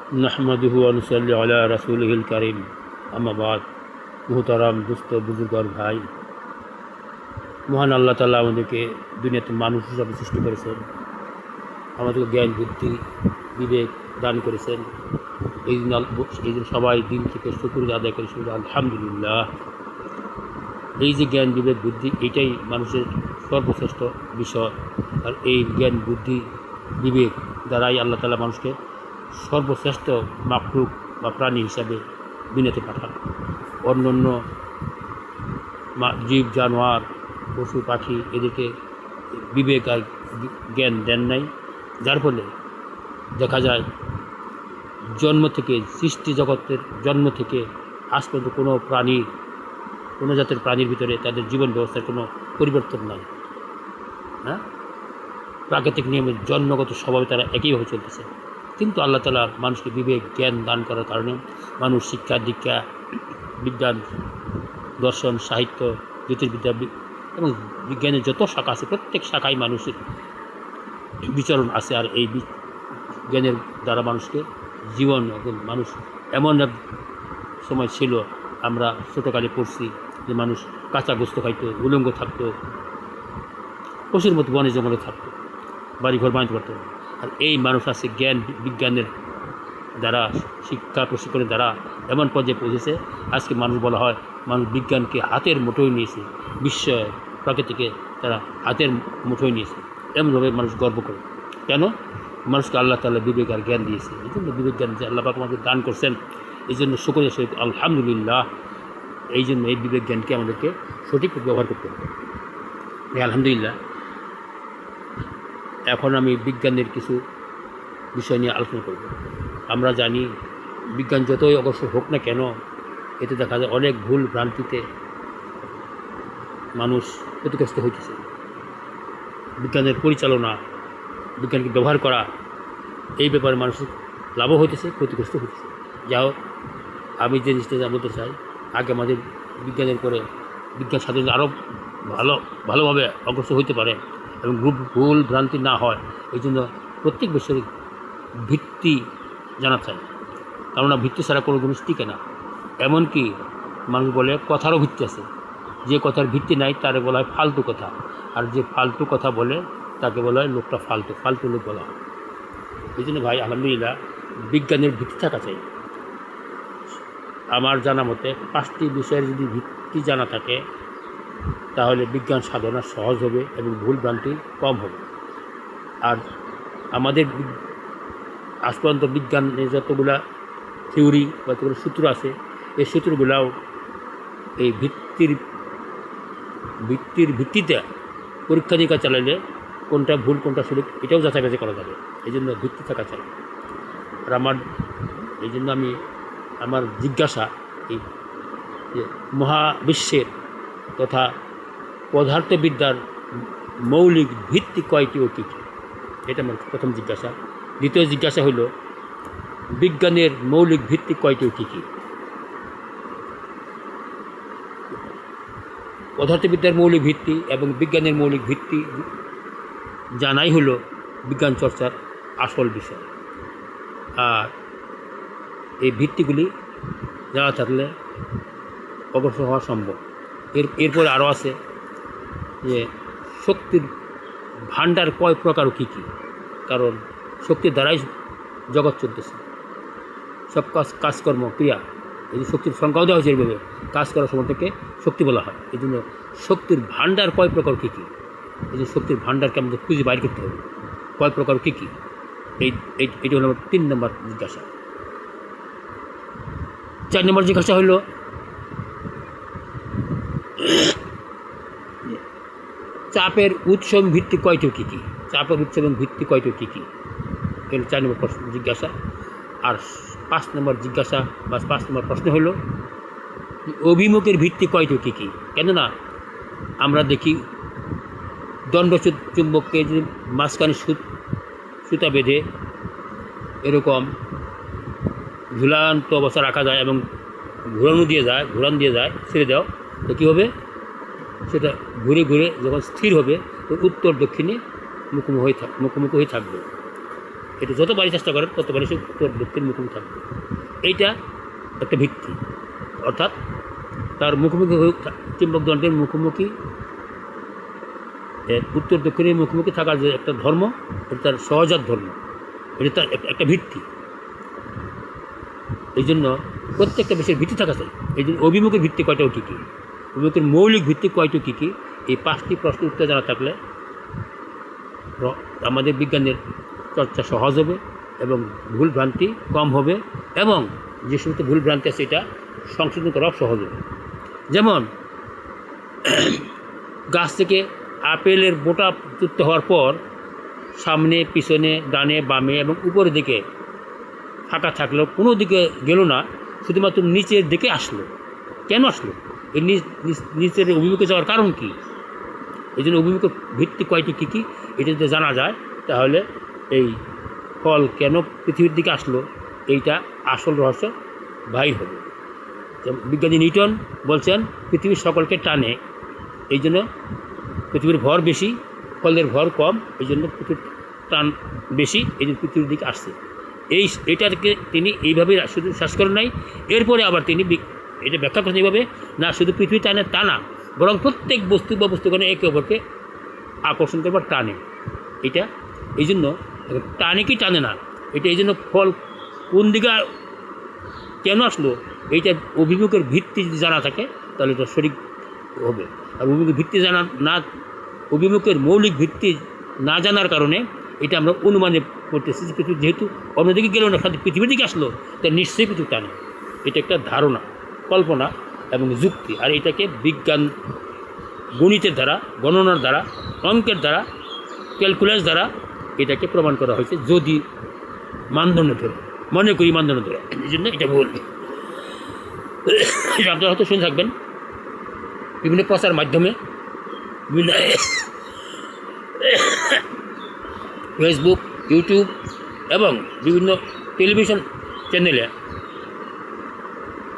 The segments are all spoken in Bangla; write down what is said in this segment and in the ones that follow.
नहमदुहु व नुसल्ली अला रसूलिहिल करीम अम्मा बाद मुहतरम दोस्त बुजुर्ग और भाई মহান আল্লাহ তাআলা আমাদেরকে দুনিয়াতে মানুষ হিসাবে সৃষ্টি করেছেন আমাদেরকে জ্ঞান বুদ্ধি বিবেক দান করেছেন এই দিন সবাই দিন থেকে শুকরিয়া আদায় করে শুধু আলহামদুলিল্লাহ এই যে জ্ঞান বিবেক বুদ্ধি এটাই মানুষের সর্বশ্রেষ্ঠ বিষয় আর এই জ্ঞান বুদ্ধি বিবেক দ্বারাই আল্লাহ তাআলা মানুষকে সর্বশ্রেষ্ঠ মাখলুক বা প্রাণী হিসাবে দুনিয়াতে পাঠান অন্যান্য জীব জানোয়ার পশু পাখি এদেরকে বিবেক আর জ্ঞান দেন নাই যার ফলে দেখা যায় জন্ম থেকে সৃষ্টি জগতের জন্ম থেকে আজ পর্যন্ত কোনো জাতের প্রাণীর ভিতরে তাদের জীবন ব্যবস্থার কোনো পরিবর্তন নাই। হ্যাঁ, প্রাকৃতিক নিয়মের জন্মগত স্বভাবে তারা একইভাবে চলতেছে, কিন্তু আল্লাহ তাআলা মানুষকে বিবেক জ্ঞান দান করার কারণে মানুষ শিক্ষা দীক্ষা বিজ্ঞান দর্শন সাহিত্য জ্যোতির্বিদ্যা এবং বিজ্ঞানের যত শাখা আছে প্রত্যেক শাখায় মানুষের বিচরণ আছে। আর এই জ্ঞানের দ্বারা মানুষকে জীবন এখন মানুষ এমন এক সময় ছিল, আমরা ছোটোকালে পড়ছি যে মানুষ কাঁচা গোস্ত খাইতো, উলঙ্গ থাকতো, পশুর মতো বনে জঙ্গলে থাকতো, বাড়িঘর বানাতে পারত। আর এই মানুষ আছে জ্ঞান বিজ্ঞানের দ্বারা শিক্ষা প্রশিক্ষণের দ্বারা এমন পর্যায়ে পৌঁছেছে আজকে মানুষ বলা হয় মানুষ বিজ্ঞানকে হাতের মুঠোয় নিয়েছে, বিশ্ব প্রকৃতিকে তারা হাতের মুঠোয় নিয়েছে, এমনভাবে মানুষ গর্ব করে। কেন? মানুষকে আল্লাহ তাআলা বিবেক আর জ্ঞান দিয়েছে। এই জন্য বিবেক জ্ঞান যে আল্লাহ পাক আমাদের দান করছেন, এই জন্য শুকরিয়া সহিত আলহামদুলিল্লাহ। এই জন্য এই বিবেক জ্ঞানকে আমাদেরকে সঠিক ব্যবহার করতে হবে। আলহামদুলিল্লাহ। এখন আমি বিজ্ঞানের কিছু বিষয় নিয়ে আলোচনা করব। আমরা জানি বিজ্ঞান যতই অগ্রসর হোক না কেন, এতে দেখা যায় অনেক ভুল ভ্রান্তিতে মানুষ ক্ষতিগ্রস্ত হইতেছে। বিজ্ঞানের পরিচালনা, বিজ্ঞানকে ব্যবহার করা, এই ব্যাপারে মানুষের লাভও হইতেছে, ক্ষতিগ্রস্ত হইতেছে। যা হোক, আমি যে জিনিসটা বলতে চাই, আগে আমাদের বিজ্ঞানের পরে বিজ্ঞান সাধনে আরও ভালোভাবে অগ্রসর হইতে পারে এবং ভুল ভ্রান্তি না হয়, এই জন্য প্রত্যেক বিষয়ের ভিত্তি জানা চাই। কেননা ভিত্তি ছাড়া কোনো জিনিস টিকে না। এমনকি মানুষ বলে কথারও ভিত্তি আছে, যে কথার ভিত্তি নাই তারে বলা হয় ফালতু কথা, আর যে ফালতু কথা বলে তাকে বলা হয় লোকটা ফালতু লোক বলা হয়। এই জন্য ভাই আলহামদুলিল্লাহ বিজ্ঞানের ভিত্তি থাকা চাই। আমার জানা মতে 5টি বিষয়ের যদি ভিত্তি জানা থাকে তাহলে বিজ্ঞান সাধনা সহজ হবে এবং ভুল ভ্রান্তি কম হবে। আর আমাদের আজ পর্যন্ত বিজ্ঞানের যতগুলা থিওরি বা যতগুলো সূত্র আছে, এই সূত্রগুলাও এই ভিত্তিতে পরীক্ষা নিরীক্ষা চালাইলে কোনটা ভুল কোনটা সঠিক এটাও যাচাই করা যাবে। এই জন্য ভিত্তি থাকা চাই। আর এই জন্য আমার জিজ্ঞাসা এই যে মহাবিশ্বের তথা পদার্থবিদ্যার মৌলিক ভিত্তি কয়টি ও কী কী, এটা আমার প্রথম জিজ্ঞাসা। দ্বিতীয় জিজ্ঞাসা হলো বিজ্ঞানের মৌলিক ভিত্তি কয়টি ও কী কী। পদার্থবিদ্যার মৌলিক ভিত্তি এবং বিজ্ঞানের মৌলিক ভিত্তি জানাই হলো বিজ্ঞান চর্চার আসল বিষয়। আর এই ভিত্তিগুলি জানা থাকলে অগ্রসর হওয়া সম্ভব। এরপরে আরও আছে যে শক্তির ভাণ্ডার কয় প্রকার ও কী কী, কারণ শক্তির দ্বারাই জগৎ চলতেছে। সব কাজকর্ম ক্রিয়া, এই শক্তির সংখ্যাও দেওয়া হয়েছে এইভাবে, কাজ করার সময় থেকে শক্তি বলা হয়। এই জন্য শক্তির ভাণ্ডার কয় প্রকার কী কী, এই যে শক্তির ভাণ্ডারকে আমাদের খুঁজে বাইর করতে হবে, কয় প্রকার কী কী। এইটা হলো আমার 3 নম্বর জিজ্ঞাসা। 4 নম্বর জিজ্ঞাসা হলো চাপের উৎস এবং ভিত্তি কয়টি কী কী, চাপের উৎস এবং ভিত্তি কয়টি কী কী, এর 4 নম্বর জিজ্ঞাসা। আর 5 নম্বর জিজ্ঞাসা বা 5 নম্বর প্রশ্ন হলো অভিমুখের ভিত্তি কয়টি কী কী। কেননা আমরা দেখি দণ্ড চুম্বককে যদি মাঝখানে সুতা বেঁধে এরকম ঝুলান্ত অবস্থা রাখা যায় এবং ঘুরান দিয়ে যায় ছেড়ে দাও, তো কী হবে, সেটা ঘুরে ঘুরে যখন স্থির হবে তো উত্তর দক্ষিণে মুখোমুখি হয়ে থাকবে। এটা যতবারই চেষ্টা করেন ততবারই সে উত্তর বৃত্তের মুখোমুখি থাকবে। এইটা একটা ভিত্তি, অর্থাৎ তার মুখোমুখি চুম্বক দণ্ডের মুখোমুখি উত্তর দক্ষিণের মুখোমুখি থাকার যে একটা ধর্ম, এটা তার সহজাত ধর্ম, এটা তার একটা ভিত্তি। এই জন্য প্রত্যেকটা বিষয়ের ভিত্তি থাকা চাই। এই জন্য অভিমুখের ভিত্তি কয়টাও কী কী, অভিমুখের মৌলিক ভিত্তি কয়টা কী কী, এই 5টি প্রশ্ন উত্তর জানা থাকলে আমাদের বিজ্ঞানের চর্চা সহজ হবে এবং ভুল ভ্রান্তি কম হবে, এবং যে সমস্ত ভুল ভ্রান্তি আছে এটা সংশোধন করাও সহজ হবে। যেমন গাছ থেকে আপেলের বোটা যুক্ত হওয়ার পর সামনে পিছনে ডানে বামে এবং উপরের দিকে ফাঁকা থাকলেও কোনো দিকে গেল না, শুধুমাত্র নিচের দিকে আসলো। কেন আসলো? এই নিচের অভিমুখে যাওয়ার কারণ কী? এই জন্য অভিমুখের ভিত্তি কয়টি কী কী এটা যদি জানা যায় তাহলে এই ফল কেন পৃথিবীর দিকে আসলো এইটা আসল রহস্য বাহির হবে। বিজ্ঞানী নিউটন বলছেন পৃথিবীর সকলকে টানে, এই জন্য পৃথিবীর ভর বেশি, ফলের ভর কম, এই জন্য পৃথিবীর টান বেশি, এই জন্য পৃথিবীর দিকে আসছে। এটাকে তিনি এইভাবে শুধু শেষ করেন নাই, এরপরে আবার তিনি এটা ব্যাখ্যা করেন এইভাবে, না শুধু পৃথিবী টানে তা না, বরং প্রত্যেক বস্তু বা বস্তুগণে একে অপরকে আকর্ষণ করবার টানে। এটা এই জন্য টানে কি টানে না, এটা এই জন্য ফল কোন দিকে কেন আসলো এইটা অভিমুখের ভিত্তি যদি জানা থাকে তাহলে এটা সঠিক হবে। আর অভিমুখের ভিত্তি জানা না, অভিমুখের মৌলিক ভিত্তি না জানার কারণে এটা আমরা অনুমানে করতেছি যে পৃথিবী যেহেতু অন্যদিকে গেল না, সাথে পৃথিবীর দিকে আসলো, তাই নিশ্চয়ই পৃথিবী টানে। এটা একটা ধারণা, কল্পনা এবং যুক্তি। আর এটাকে বিজ্ঞান গণিতের দ্বারা, গণনার দ্বারা, অঙ্কের দ্বারা, ক্যালকুলাস দ্বারা এটাকে প্রমাণ করা হয়েছে, যদি মানদণ্ড ধরে, মনে করি মানদণ্ড ধরে। এই জন্য এটা বলবে আপনারা হয়তো শুনে থাকবেন বিভিন্ন প্রচার মাধ্যমে, বিভিন্ন ফেসবুক, ইউটিউব এবং বিভিন্ন টেলিভিশন চ্যানেলে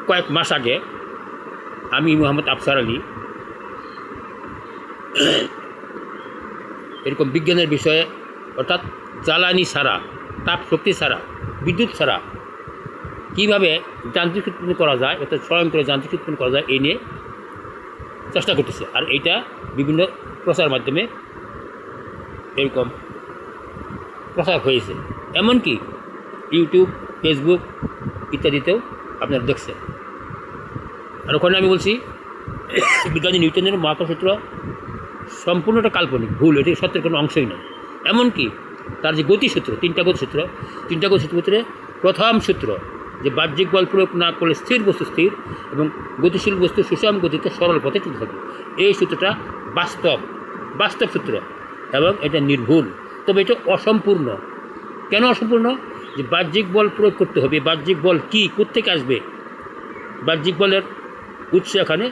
কয়েক মাস আগে আমি মোহাম্মদ আফসার আলী এরকম বিজ্ঞানের বিষয়ে, অর্থাৎ জ্বালানি ছাড়া, তাপ শক্তি ছাড়া, বিদ্যুৎ ছাড়া কীভাবে যান্ত্রিক উৎপন্ন করা যায়, অর্থাৎ স্বয়ংক্রিয় যান্ত্রিক উৎপন্ন করা যায় এই নিয়ে চেষ্টা করতেছে। আর এইটা বিভিন্ন প্রচার মাধ্যমে এরকম প্রচার হয়েছে, এমনকি ইউটিউব, ফেসবুক ইত্যাদিতেও আপনারা দেখছেন। আর ওখানে আমি বলছি বিজ্ঞানী নিউটনের মহাকর্ষসূত্র সম্পূর্ণটা কাল্পনিক, ভুল, এটি সত্যের কোনো অংশই নয়। এমনকি তার যে গতিসূত্র, তিনটা গতিসূত্রে প্রথম সূত্র যে বাহ্যিক বল প্রয়োগ না করলে স্থির বস্তু স্থির এবং গতিশীল বস্তু সুষম গতিতে সরল পথে চলতে থাকে, এই সূত্রটা বাস্তব সূত্র এবং এটা নির্ভুল। তবে এটা অসম্পূর্ণ। কেন অসম্পূর্ণ? যে বাহ্যিক বল প্রয়োগ করতে হবে, বাহ্যিক বল কী, কোত্থেকে আসবে, বাহ্যিক বলের উৎস এখানে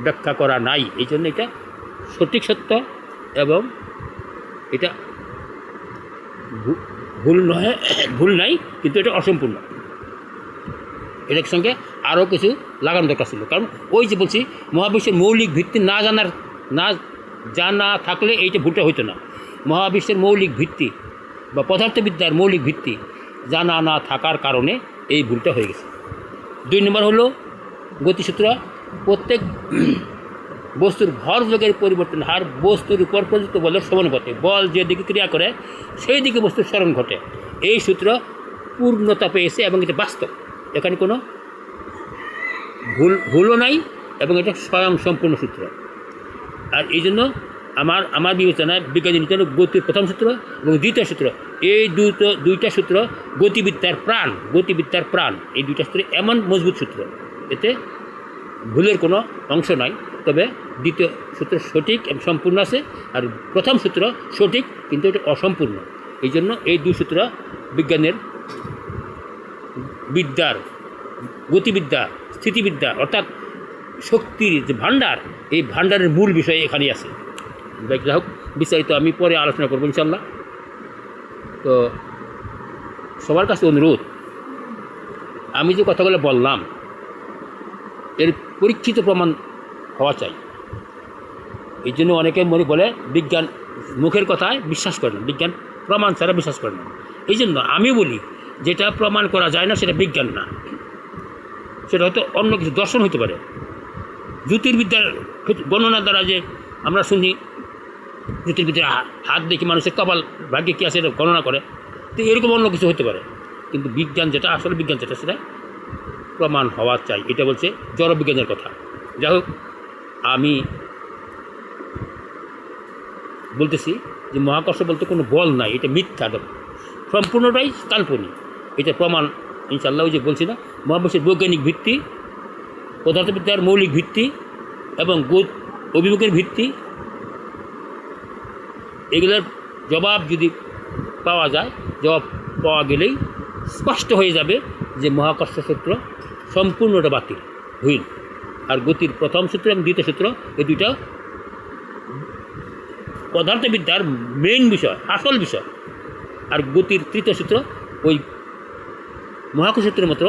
ব্যাখ্যা করা নাই। এই জন্য এটা সঠিক সত্য এবং এটা ভুল নাই, কিন্তু এটা অসম্পূর্ণ। এটার সঙ্গে আরও কিছু লাগানো দরকার ছিল, কারণ ওই যে বলছি মহাবিশ্বের মৌলিক ভিত্তি না জানা থাকলে এইটা ভুলটা হইতো না। মহাবিশ্বের মৌলিক ভিত্তি বা পদার্থবিদ্যার মৌলিক ভিত্তি জানা না থাকার কারণে এই ভুলটা হয়ে গেছে। 2 নম্বর হলো গতিসূত্র, প্রত্যেক বস্তুর ভর যোগের পরিবর্তন হার বস্তুর উপর প্রযুক্ত বলের সমানুপাতে, বল যে দিকে ক্রিয়া করে সেই দিকে বস্তুর স্মরণ ঘটে। এই সূত্র পূর্ণতা পেয়েছে এবং এটা বাস্তব, এখানে কোনো ভুলও নাই এবং এটা স্বয়ং সম্পূর্ণ সূত্র। আর এই জন্য আমার বিবেচনায় বিজ্ঞানী নিউটনের গতির প্রথম সূত্র এবং দ্বিতীয় সূত্র, এই দুইটা সূত্র গতিবিদ্যার প্রাণ। এই দুইটা সূত্র এমন মজবুত সূত্র, এতে ভুলের কোনো অংশ নাই। তবে দ্বিতীয় সূত্র সঠিক এবং সম্পূর্ণ আছে, আর প্রথম সূত্র সঠিক কিন্তু এটা অসম্পূর্ণ। এই জন্য এই দুই সূত্র বিজ্ঞানের গতিবিদ্যা, স্থিতিবিদ্যা, অর্থাৎ শক্তির যে ভাণ্ডার, এই ভাণ্ডারের মূল বিষয় এখানেই আছে। যাই হোক, বিস্তারিত আমি পরে আলোচনা করবো ইনশাল্লাহ। তো সবার কাছে অনুরোধ, আমি যে কথাগুলো বললাম এর পরীক্ষিত প্রমাণ হওয়া চাই। এই জন্য অনেকে বলে বিজ্ঞান মুখের কথায় বিশ্বাস করে না, বিজ্ঞান প্রমাণ ছাড়া বিশ্বাস করে না। এই জন্য আমি বলি যেটা প্রমাণ করা যায় না সেটা বিজ্ঞান না, সেটা হয়তো অন্য কিছু দর্শন হতে পারে। জ্যোতির্বিদ্যার গণনা দ্বারা যে আমরা শুনি জ্যোতির্বিদ্যার হাত দেখে মানুষের কপাল ভাগ্যে কী আছে এটা গণনা করে, তো এরকম অন্য কিছু হতে পারে। কিন্তু বিজ্ঞান যেটা আসলে বিজ্ঞান যেটা সেটা প্রমাণ হওয়া চাই, এটা বলছে জড়বিজ্ঞানের কথা। যাই হোক, আমি বলতেছি যে মহাকর্ষ বলতে কোনো বল নাই, এটা মিথ্যা, সম্পূর্ণটাই কাল্পনিক। এটা প্রমাণ ইনশাআল্লাহ ওই যে বলছি না, মহাবিশ্বের বৈজ্ঞানিক ভিত্তি, পদার্থবিদ্যার মৌলিক ভিত্তি এবং অভিমুখের ভিত্তি, এগুলোর জবাব যদি পাওয়া যায়, জবাব পাওয়া গেলেই স্পষ্ট হয়ে যাবে যে মহাকর্ষ সূত্র সম্পূর্ণটা বাতিল হইল। আর গতির প্রথম সূত্র এবং দ্বিতীয় সূত্র এই দুইটা পদার্থবিদ্যার মেইন বিষয়, আসল বিষয়। আর গতির তৃতীয় সূত্র ওই মহাকর্ষ সূত্রের মতো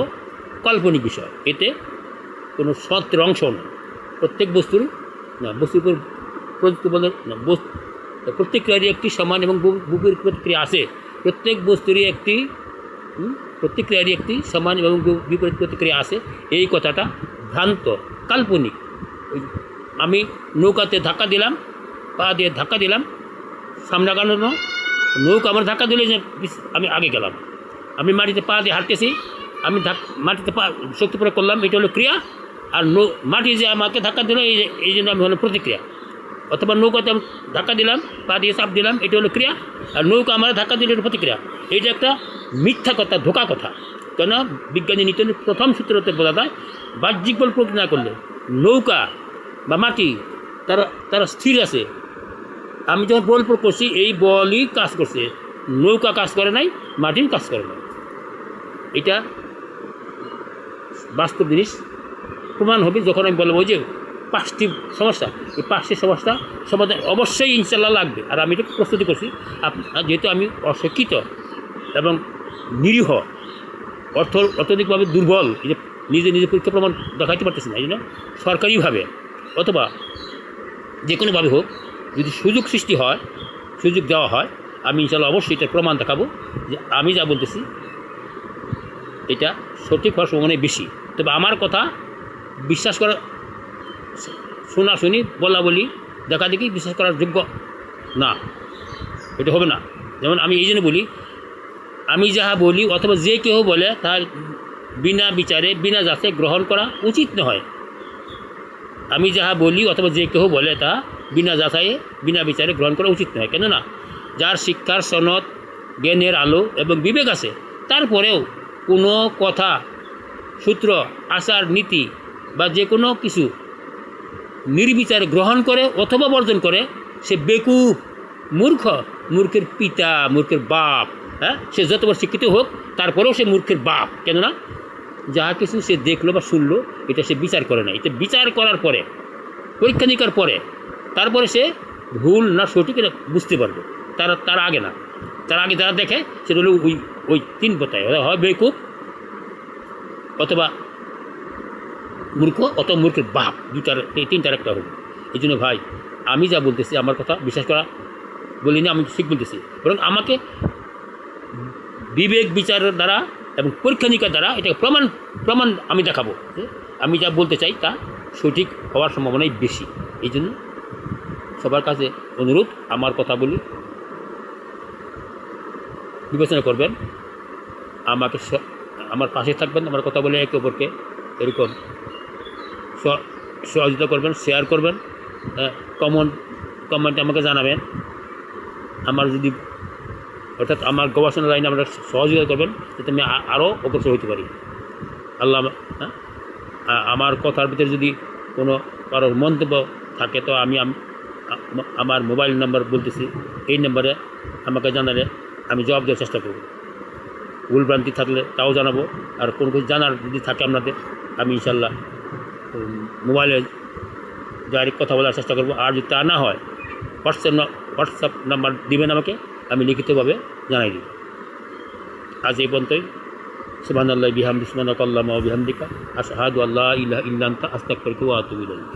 কাল্পনিক বিষয়, এতে কোনো সত্যের অংশ নেই। প্রত্যেক বস্তুর না বস্তুর উপর প্রতিবন্ধক না প্রতিক্রিয়ারই একটি সমান এবং বিপরীত প্রতিক্রিয়া আছে। প্রত্যেক বস্তুরই একটি প্রতিক্রিয়ারই একটি সমান এবং বিপরীত প্রতিক্রিয়া আছে, এই কথাটা ভ্রান্ত, কাল্পনিক। আমি নৌকাতে ধাক্কা দিলাম, পা দিয়ে ধাক্কা দিলাম, সামনে আগানো নৌকা আমার ধাক্কা দিলে যে আমি আগে গেলাম। আমি মাটিতে পা দিয়ে হাঁটতেছি, আমি মাটিতে পা শক্তি প্রয়োগ করলাম, এটা হলো ক্রিয়া। আর মাটি যে আমাকে ধাক্কা দিল এই জন্য আমি হলো প্রতিক্রিয়া। অথবা নৌকাতে আমি ধাক্কা দিলাম, পা দিয়ে চাপ দিলাম, এটা হলো ক্রিয়া। আর নৌকা আমার ধাক্কা দিলে এটা প্রতিক্রিয়া। এইটা একটা মিথ্যা কথা, ধোঁকা কথা। কেন? বিজ্ঞানী নিউটনের প্রথম সূত্রতে বলা যায় বাহ্যিক বল প্রয়োগ না করলে নৌকা বা মাটি তারা স্থির আছে। আমি যখন বল প্রয়োগ করছি এই বলই কাজ করছে, নৌকা কাজ করে নাই, মাটির কাজ করে নাই। এটা বাস্তব জিনিস প্রমাণ হবে যখন আমি বলবো যে 5টি সমস্যা, এই 5টি সমস্যা সমাধান অবশ্যই ইনশাল্লাহ লাগবে। আর আমি এটা প্রস্তুতি করছি, যেহেতু আমি অশিক্ষিত এবং নিরীহ, অর্থনৈতিকভাবে দুর্বল, এই যে নিজে পরীক্ষা প্রমাণ দেখাইতে পারতেছি না, এই জন্য সরকারিভাবে অথবা যে কোনোভাবে হোক যদি সুযোগ সৃষ্টি হয়, সুযোগ দেওয়া হয়, আমি ইনশাল্লাহ অবশ্যই এটার প্রমাণ দেখাবো যে আমি যা বলতেছি এটা সঠিক হওয়ার সম্ভাবনা বেশি। তবে আমার কথা বিশ্বাস করা, শোনাশুনি, বলি দেখা দেখি বিশ্বাস করার যোগ্য না, এটা হবে না। যেমন আমি এই জন্য বলি, আমি যাহা বলি অথবা যে কেউ বলে তা বিনা বিচারে বিনা যাচাই গ্রহণ করা উচিত নয়। আমি যাহা বলি অথবা যে কেউ বলে তা বিনা যাচাইয়ে বিনা বিচারে গ্রহণ করা উচিত নয়। কেননা যার শিক্ষার সনদ, জ্ঞানের আলো এবং বিবেক আছে, তারপরেও কোনো কথা, সূত্র, আচার, নীতি বা যে কোনো কিছু নির্বিচারে গ্রহণ করে অথবা বর্জন করে, সে বেকুব, মূর্খ, মূর্খের পিতা, মূর্খের বাপ। হ্যাঁ, সে যত বড় শিক্ষিত হোক তারপরেও সে মূর্খের বাপ। কেননা যাহা কিছু সে দেখলো বা শুনলো এটা সে বিচার করে না। এটা বিচার করার পরে, পরীক্ষা নিরীক্ষার পরে, তারপরে সে ভুল না সঠিক এটা বুঝতে পারবে। তার আগে না। তার আগে যারা দেখে সেটা হলো ওই 3 কথায়, হয় বেকুব অথবা মূর্খ অথবা মূর্খের বাপ, এই 3টার একটা হবে। এই জন্য ভাই, আমি যা বলতেছি আমার কথা বিশ্বাস করা বলিনি, আমি ঠিক বলতেছি, বরং আমাকে বিবেক বিচারের দ্বারা এবং পরীক্ষা নিরীক্ষার দ্বারা এটা প্রমাণ আমি দেখাবো যে আমি যা বলতে চাই তা সঠিক হওয়ার সম্ভাবনাই বেশি। এই জন্য সবার কাছে অনুরোধ, আমার কথা বলি বিবেচনা করবেন, আমার পাশে থাকবেন, আমার কথা বলে একে অপরকে এরকম সহযোগিতা করবেন, শেয়ার করবেন, কমেন্টে আমাকে জানাবেন। আমার যদি অর্থাৎ আমার গবেষণা লাইনে আমরা সহযোগিতা করবেন যাতে আমি আরও অগ্রসর হতে পারি। আল্লাহ, আমার কথার ভিতরে যদি কোনো কারোর মন্তব্য থাকে তো আমি আমার মোবাইল নাম্বার বলতেছি, এই নাম্বারে আমাকে জানালে আমি জবাব দেওয়ার চেষ্টা করব। ভুলভ্রান্তি থাকলে তাও জানাবো। আর কোনো কিছু জানার যদি থাকে আপনাদের, আমি ইনশাল্লাহ মোবাইলে ডাইরেক্ট কথা বলার চেষ্টা করব। আর যদি তা না হয় হোয়াটসঅ্যাপ নাম্বার দিবেন আমাকে, আমি লিখিতভাবে জানাই দিই। আজ এই পর্যন্তই। সুবহানাল্লাহি বিহামদিহি সুবহানাকাল্লাহুম্মা ওয়া বিহামদিকা আশহাদু আল্লা ইলাহা ইল্লা আনতা আস্তাগফিরুকা ওয়া আতুবু ইলাইক।